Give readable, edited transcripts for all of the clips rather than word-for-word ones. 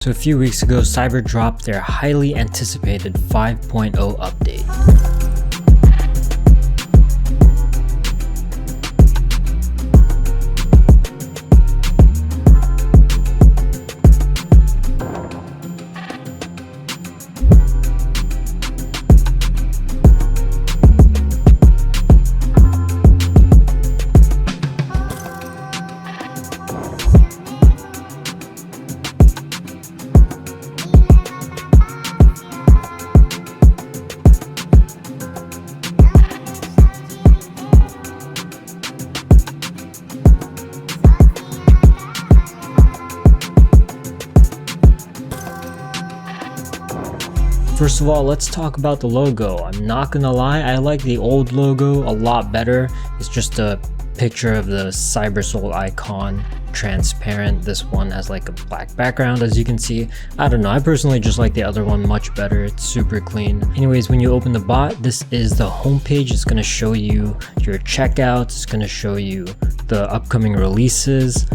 So a few weeks ago, Cyber dropped their highly anticipated 5.0 update. First of all, let's talk about the logo. I'm not gonna lie, I like the old logo a lot better. It's just a picture of the Cybersole icon, transparent. This one has like a black background, as you can see. I don't know, I personally just like the other one much better. It's super clean. Anyways, when you open the bot, this is the homepage. It's gonna show you your checkouts. It's gonna show you the upcoming releases,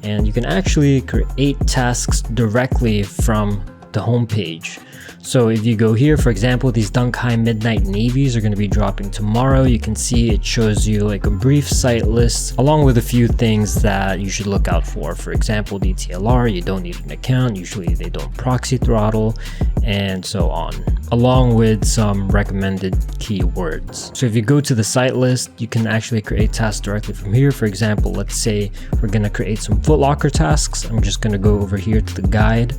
and you can actually create tasks directly from the homepage. So if you go here, for example, these Dunk High Midnight Navies are going to be dropping tomorrow. You can see it shows you like a brief site list along with a few things that you should look out for. For example, DTLR, you don't need an account. Usually they don't proxy throttle, and so on, along with some recommended keywords. So if you go to the site list, you can actually create tasks directly from here. For example, let's say we're going to create some Foot Locker tasks. I'm just going to go over here to the guide,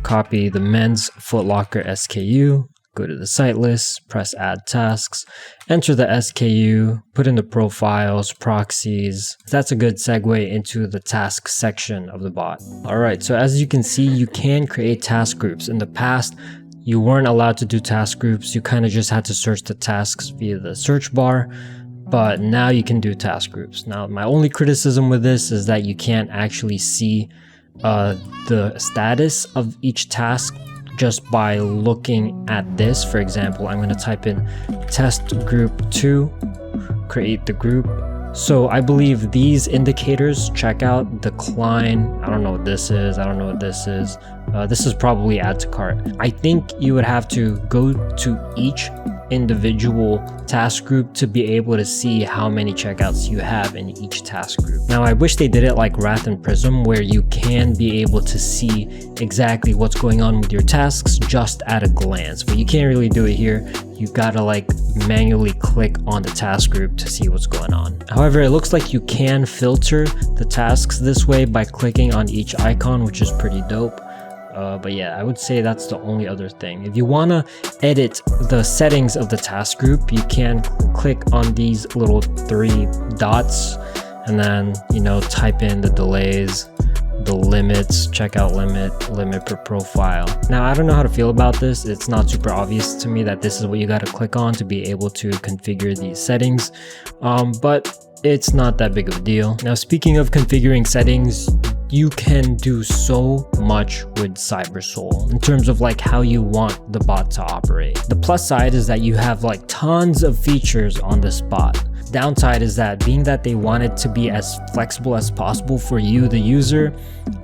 copy the men's Foot Locker SKU, go to the site list, press add tasks, enter the SKU, put in the profiles, proxies. That's a good segue into the task section of the bot. All right, so as you can see, you can create task groups. In the past, you weren't allowed to do task groups. You kind of just had to search the tasks via the search bar, but now you can do task groups. Now, my only criticism with this is that you can't actually see the status of each task just by looking at this. For example, I'm going to type in test group 2, create the group. So I believe these indicators, checkout, decline, I don't know what this is, I don't know what this is. This is probably add to cart. I think you would have to go to each individual task group to be able to see how many checkouts you have in each task group. Now, I wish they did it like Wrath and Prism, where you can be able to see exactly what's going on with your tasks just at a glance, but you can't really do it here. You gotta like manually click on the task group to see what's going on. However, it looks like you can filter the tasks this way by clicking on each icon, which is pretty dope. But yeah, I would say that's the only other thing. If you want to edit the settings of the task group, you can click on these little 3 dots and then, you know, type in the delays, the limits, checkout limit per profile. Now, I don't know how to feel about this. It's not super obvious to me that this is what you got to click on to be able to configure these settings, but it's not that big of a deal. Now, speaking of configuring settings, you can do so much with Cybersole in terms of like how you want the bot to operate. The plus side is that you have like tons of features on this bot. Downside is that being that they want it to be as flexible as possible for you, the user,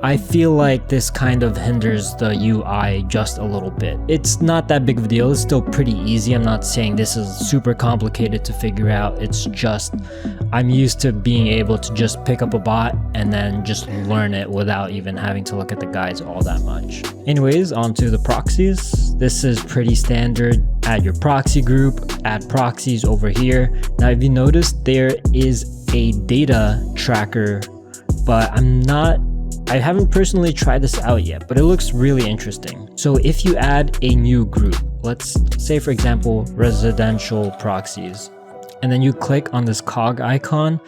I feel like this kind of hinders the UI just a little bit. It's not that big of a deal. It's still pretty easy. I'm not saying this is super complicated to figure out. It's just I'm used to being able to just pick up a bot and then just learn it without even having to look at the guides all that much. Anyways, on to the proxies. This is pretty standard. Add your proxy group, add proxies over here. Now, if you notice, there is a data tracker, but I haven't personally tried this out yet, but it looks really interesting. So if you add a new group, let's say for example, residential proxies, and then you click on this cog icon,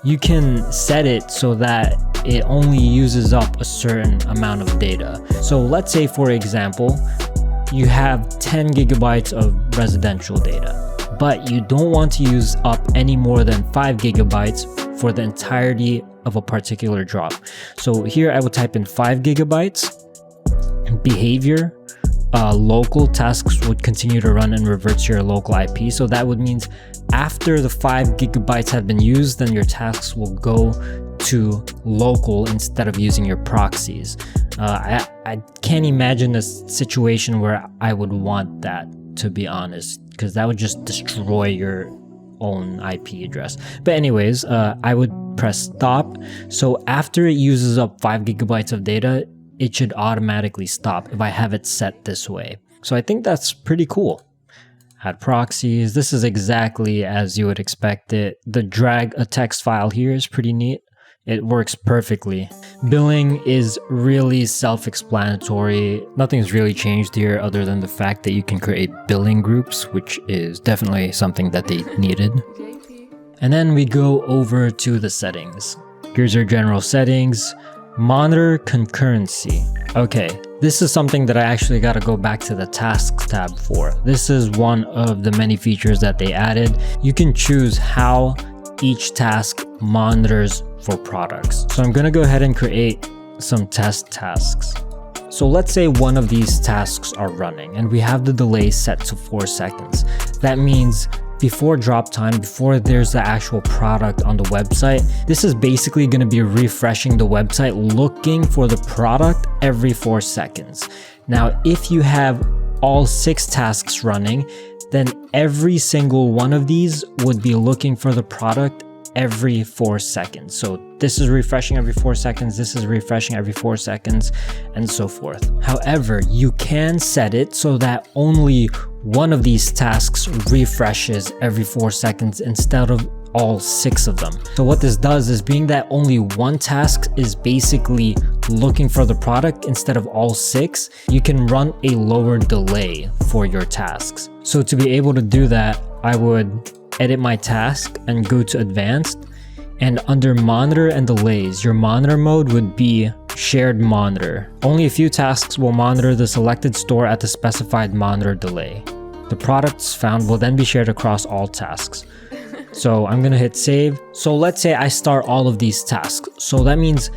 you can set it so that it only uses up a certain amount of data. So let's say for example, you have 10 gigabytes of residential data, but you don't want to use up any more than 5 gigabytes for the entirety of a particular drop. So here I would type in 5 gigabytes, behavior, local tasks would continue to run and revert to your local IP. So that would mean after the 5 gigabytes have been used, then your tasks will go to local instead of using your proxies. I can't imagine a situation where I would want that, to be honest, because that would just destroy your own IP address. But anyways, I would press stop. So after it uses up 5 gigabytes of data, it should automatically stop if I have it set this way. So I think that's pretty cool. Add proxies. This is exactly as you would expect it. The drag a text file here is pretty neat. It works perfectly. Billing is really self-explanatory. Nothing's really changed here other than the fact that you can create billing groups, which is definitely something that they needed. And then we go over to the settings. Here's our general settings. Monitor concurrency. Okay, this is something that I actually got to go back to the tasks tab for. This is one of the many features that they added. You can choose how each task monitors for products. So I'm going to go ahead and create some test tasks. So let's say one of these tasks are running and we have the delay set to 4 seconds. That means before drop time, before there's the actual product on the website, this is basically going to be refreshing the website looking for the product every 4 seconds. Now, if you have all 6 tasks running, then every single one of these would be looking for the product every 4 seconds. So this is refreshing every 4 seconds, this is refreshing every 4 seconds, and so forth. However, you can set it so that only one of these tasks refreshes every 4 seconds instead of all 6 of them. So what this does is, being that only one task is basically looking for the product instead of all 6, you can run a lower delay for your tasks. So to be able to do that, I would edit my task and go to advanced, and under monitor and delays, your monitor mode would be shared monitor. Only a few tasks will monitor the selected store at the specified monitor delay. The products found will then be shared across all tasks. So I'm gonna hit save. So let's say I start all of these tasks. So that means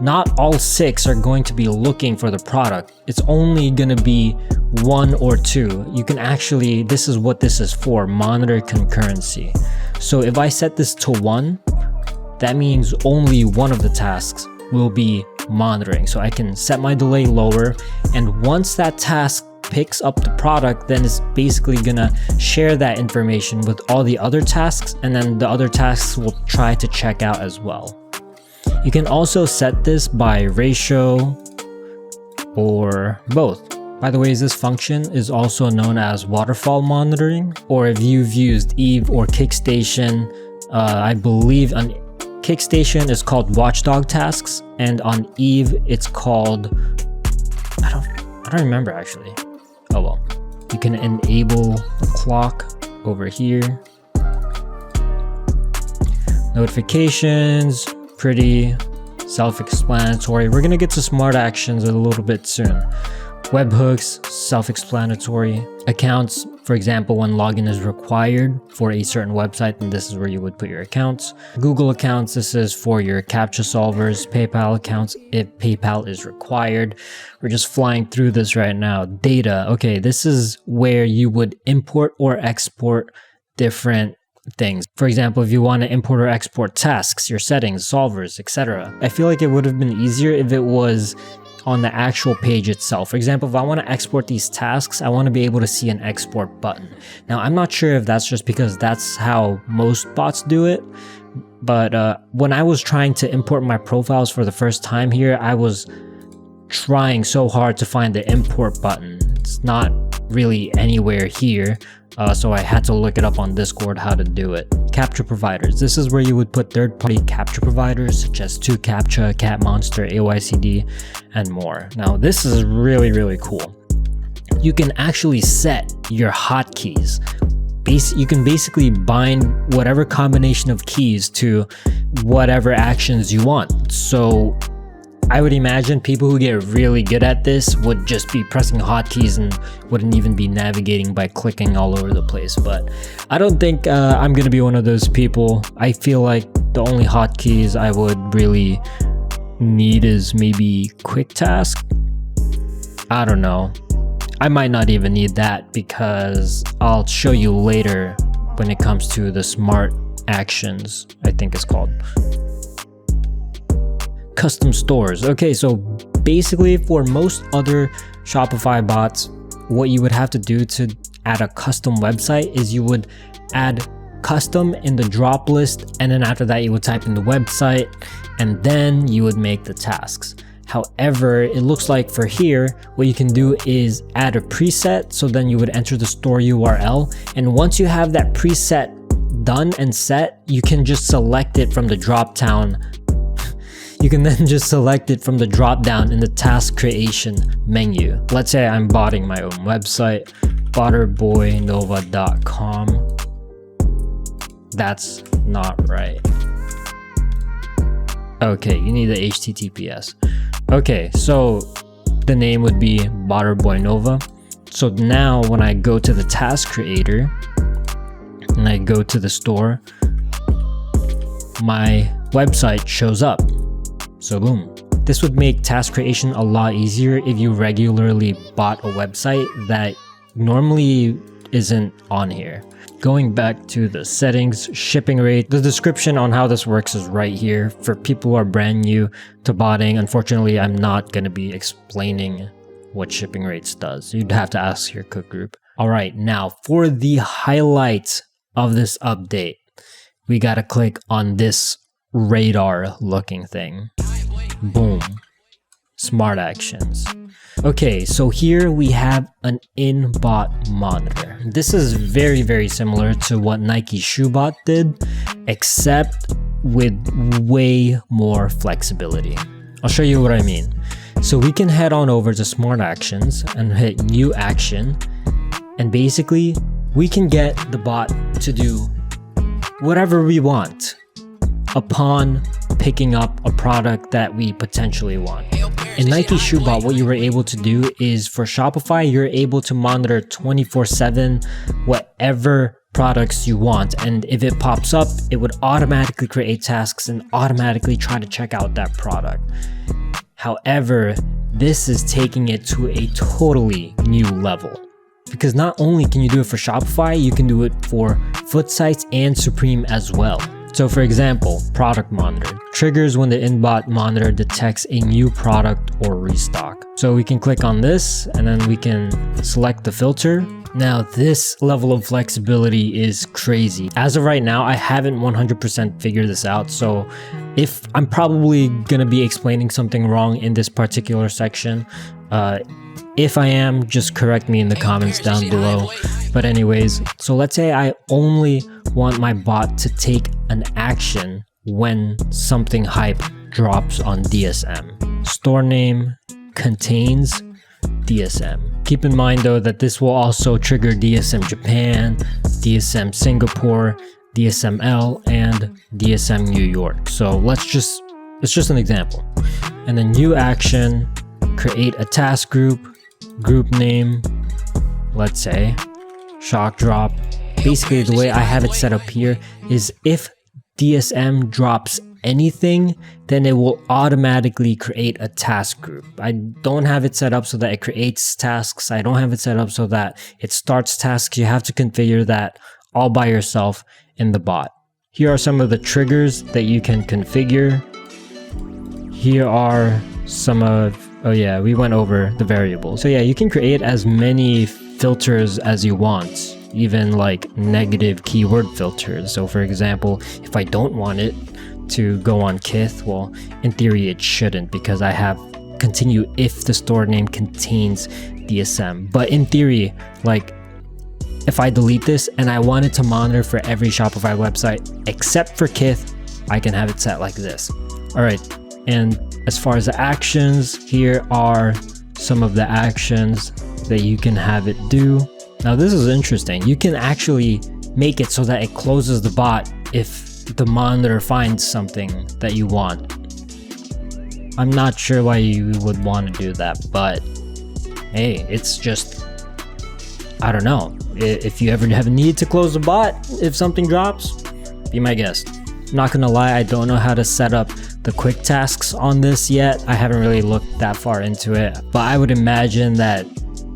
not all 6 are going to be looking for the product. It's only gonna be 1 or 2. You can actually, this is what this is for, monitor concurrency. So if I set this to 1, that means only one of the tasks will be monitoring. So I can set my delay lower, and once that task picks up the product, then it's basically gonna share that information with all the other tasks, and then the other tasks will try to check out as well. You can also set this by ratio or both. By the way, this function is also known as waterfall monitoring, or if you've used Eve or Kickstation, I believe on Kickstation is called watchdog tasks, and on Eve it's called, I don't remember actually. Oh well. You can enable the clock over here. Notifications, pretty self-explanatory. We're gonna get to smart actions a little bit soon. Webhooks, self-explanatory. Accounts, for example, when login is required for a certain website, and this is where you would put your accounts. Google accounts, this is for your CAPTCHA solvers. PayPal accounts, if PayPal is required. We're just flying through this right now. Data, okay, this is where you would import or export different things. For example, if you want to import or export tasks, your settings, solvers, etc. I feel like it would have been easier if it was on the actual page itself. For example, if I want to export these tasks, I want to be able to see an export button. Now, I'm not sure if that's just because that's how most bots do it, but when I was trying to import my profiles for the first time here, I was trying so hard to find the import button. It's not really anywhere here. So I had to look it up on Discord how to do it. CAPTCHA providers. This is where you would put third-party CAPTCHA providers such as 2CAPTCHA, CatMonster, AYCD, and more. Now this is really, really cool. You can actually set your hotkeys. You can basically bind whatever combination of keys to whatever actions you want. So I would imagine people who get really good at this would just be pressing hotkeys and wouldn't even be navigating by clicking all over the place. But I don't think I'm gonna be one of those people. I feel like the only hotkeys I would really need is maybe quick task. I don't know. I might not even need that because I'll show you later when it comes to the smart actions, I think it's called. custom stores. Okay, so basically for most other Shopify bots, what you would have to do to add a custom website is you would add custom in the drop list, and then after that you would type in the website, and then you would make the tasks. However, it looks like for here, what you can do is add a preset, so then you would enter the store URL, and once you have that preset done and set, you can just select it from the drop down. You can then just select it from the drop down in the task creation menu. Let's say I'm botting my own website, BOTTERBOYNOVA.com. That's not right. Okay, you need the HTTPS. Okay, so the name would be BOTTERBOYNOVA. So now when I go to the task creator and I go to the store, my website shows up. So boom. This would make task creation a lot easier if you regularly bought a website that normally isn't on here. Going back to the settings, shipping rate, the description on how this works is right here. For people who are brand new to botting, unfortunately, I'm not going to be explaining what shipping rates does. You'd have to ask your cook group. All right, now for the highlights of this update, we got to click on this radar looking thing. Boom. Smart actions. Okay, so here we have an in-bot monitor. This is very, very similar to what Nike ShoeBot did, except with way more flexibility. I'll show you what I mean. So we can head on over to Smart Actions and hit New Action, and basically we can get the bot to do whatever we want upon picking up a product that we potentially want. In Nike ShoeBot, what you were able to do is for Shopify, you're able to monitor 24/7 whatever products you want. And if it pops up, it would automatically create tasks and automatically try to check out that product. However, this is taking it to a totally new level. Because not only can you do it for Shopify, you can do it for Footsites and Supreme as well. So for example, product monitor triggers when the in-bot monitor detects a new product or restock. So we can click on this and then we can select the filter. Now this level of flexibility is crazy. As of right now, I haven't 100% figured this out. So if I'm probably gonna be explaining something wrong in this particular section, if I am, just correct me in the comments down below. But anyways, so let's say I only want my bot to take an action when something hype drops on DSM. Store name contains DSM. Keep in mind though that this will also trigger DSM Japan, DSM Singapore, DSML, and DSM New York. So it's just an example. And then new action, create a task group name, let's say shock drop. Basically the way I have it set up here is if DSM drops anything, then it will automatically create a task group. I don't have it set up so that it creates tasks. I don't have it set up so that it starts tasks. You have to configure that all by yourself in the bot. Here are some of the triggers that you can configure. Here are some of, oh yeah, we went over the variables. So yeah, you can create as many filters as you want, even like negative keyword filters. So for example, if I don't want it to go on Kith, well, in theory it shouldn't, because I have continue if the store name contains DSM. But in theory, like if I delete this and I want it to monitor for every Shopify website except for Kith, I can have it set like this. All right, and as far as the actions, here are some of the actions that you can have it do. Now this is interesting. You can actually make it so that it closes the bot if the monitor finds something that you want. I'm not sure why you would want to do that, but hey, it's just, I don't know. If you ever have a need to close the bot, if something drops, be my guest. Not gonna lie, I don't know how to set up the quick tasks on this yet. I haven't really looked that far into it, but I would imagine that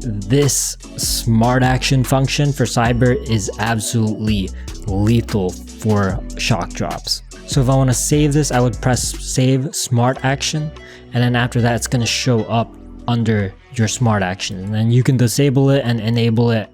this smart action function for Cyber is absolutely lethal for shock drops. So if I want to save this, I would press save smart action, and then after that it's going to show up under your smart action, and then you can disable it and enable it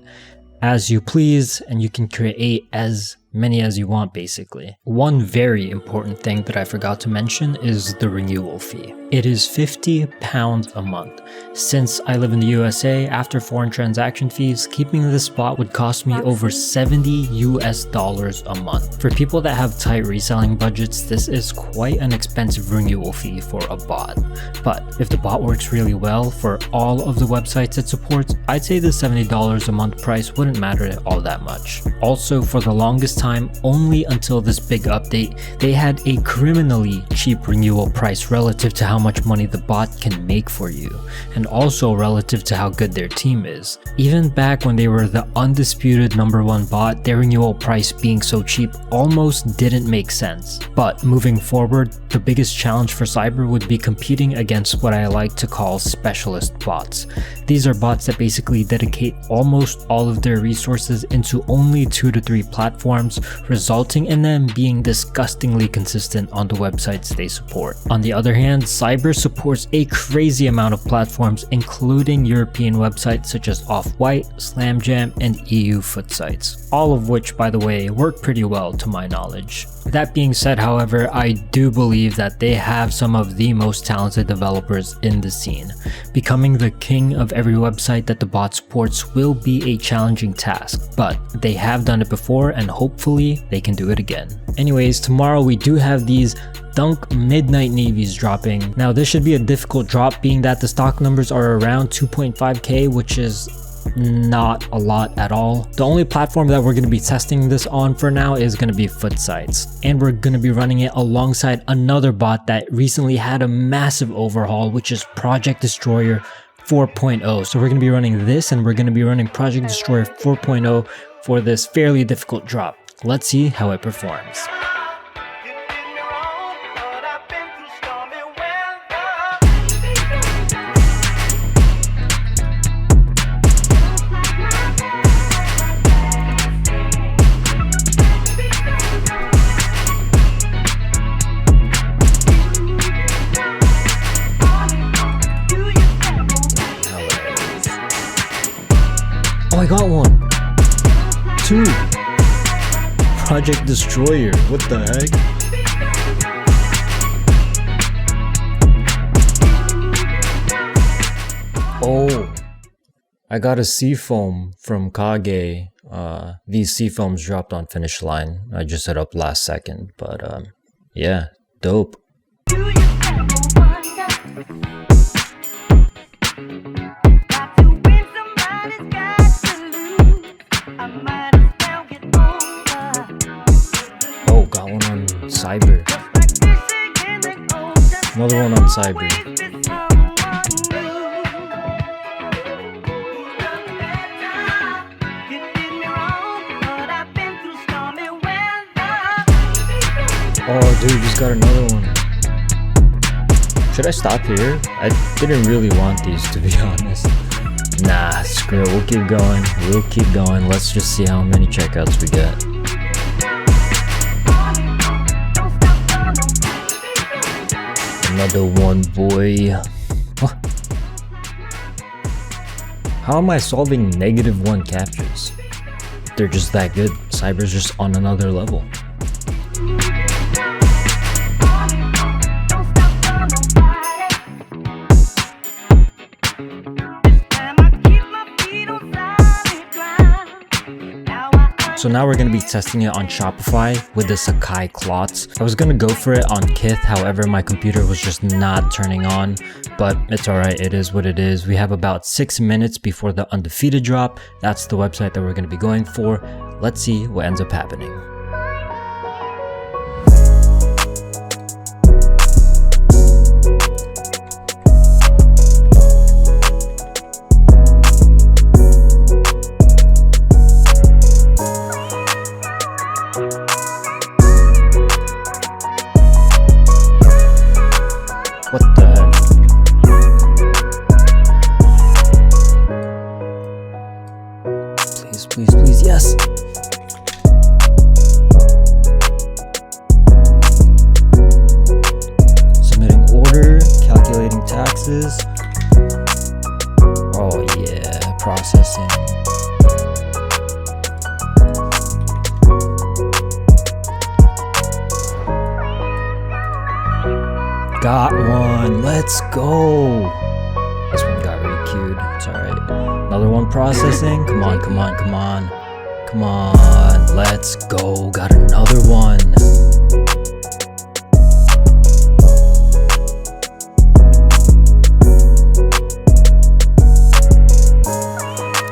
as you please, and you can create as many as you want basically. One very important thing that I forgot to mention is the renewal fee. It is £50 a month. Since I live in the USA, after foreign transaction fees, keeping this bot would cost me over $70 a month. For people that have tight reselling budgets, this is quite an expensive renewal fee for a bot. But if the bot works really well for all of the websites it supports, I'd say the $70 a month price wouldn't matter all that much. Also, for the longest time, only until this big update, they had a criminally cheap renewal price relative to how much money the bot can make for you, and also relative to how good their team is. Even back when they were the undisputed #1 bot, their renewal price being so cheap almost didn't make sense. But moving forward, the biggest challenge for Cyber would be competing against what I like to call specialist bots. These are bots that basically dedicate almost all of their resources into only 2 to 3 platforms, resulting in them being disgustingly consistent on the websites they support. On the other hand, Cyber supports a crazy amount of platforms, including European websites such as Off-White, SlamJam, and EU Footsites, all of which, by the way, work pretty well to my knowledge. That being said, however, I do believe that they have some of the most talented developers in the scene. Becoming the king of every website that the bot supports will be a challenging task, but they have done it before and hopefully they can do it again. Anyways, tomorrow we do have these Dunk Midnight Navies dropping. Now this should be a difficult drop, being that the stock numbers are around 2.5k, which is not a lot at all. The only platform that we're going to be testing this on for now is going to be Footsites, and we're going to be running it alongside another bot that recently had a massive overhaul, which is Project Destroyer 4.0. So we're going to be running this, and we're going to be running Project Destroyer 4.0 for this fairly difficult drop. Let's see how it performs. Oh, I got one. 2. Project Destroyer. What the heck? Oh, I got a Seafoam from Kage. These Seafoams dropped on Finish Line. I just set up last second, but yeah, dope. Got one on Cyber. Another one on Cyber. Oh, dude, just got another one. Should I stop here? I didn't really want these, to be honest. Nah, screw it. We'll keep going. We'll keep going. Let's just see how many checkouts we get. Another one, boy. What? How am I solving -1 captures? They're just that good. Cyber's just on another level. So now we're going to be testing it on Shopify with the Sakai clots. I was going to go for it on Kith, however my computer was just not turning on, but it's alright, it is what it is. We have about 6 minutes before the Undefeated drop. That's the website that we're going to be going for. Let's see what ends up happening. What the heck? Please, please, please, yes! Let's go. This one got re-queued. It's alright. Another one processing. Come on, come on, come on. Come on. Let's go. Got another one.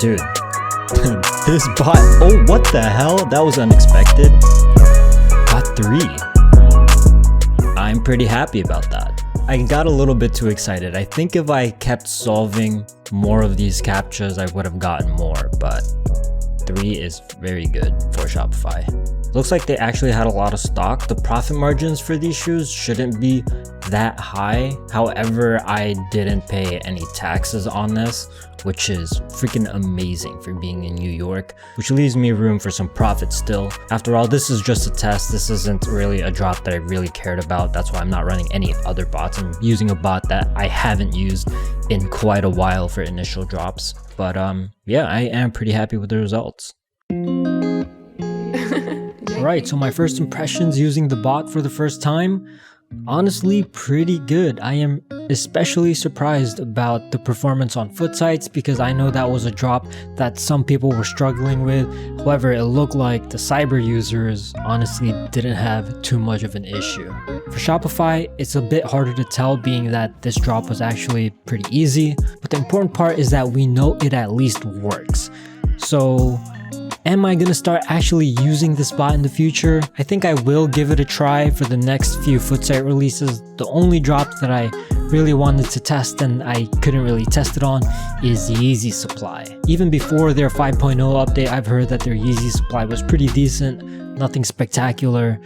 Dude. This bot. Oh, what the hell? That was unexpected. Got 3. I'm pretty happy about that. I got a little bit too excited. I think if I kept solving more of these captchas, I would have gotten more, but 3 is very good for Shopify. Looks like they actually had a lot of stock. The profit margins for these shoes shouldn't be that high. However, I didn't pay any taxes on this, which is freaking amazing for being in New York, which leaves me room for some profit still. After all, this is just a test. This isn't really a drop that I really cared about. That's why I'm not running any other bots. I'm using a bot that I haven't used in quite a while for initial drops. But yeah, I am pretty happy with the results. Alright, so my first impressions using the bot for the first time, honestly pretty good. I am especially surprised about the performance on Footsites because I know that was a drop that some people were struggling with. However, it looked like the cyber users honestly didn't have too much of an issue. For Shopify, it's a bit harder to tell being that this drop was actually pretty easy, but the important part is that we know it at least works. So am I gonna start actually using this bot in the future? I think I will give it a try for the next few Footsite releases. The only drop that I really wanted to test and I couldn't really test it on is Yeezy supply. Even before their 5.0 update, I've heard that their Yeezy supply was pretty decent, nothing spectacular,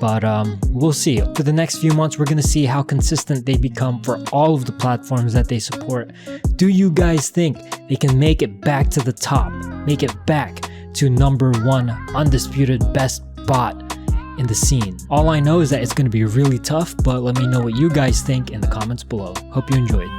but we'll see. For the next few months, we're gonna see how consistent they become for all of the platforms that they support. Do you guys think they can make it back to the top, make it back to #1 undisputed best bot in the scene? All I know is that it's going to be really tough, but let me know what you guys think in the comments below. Hope you enjoyed.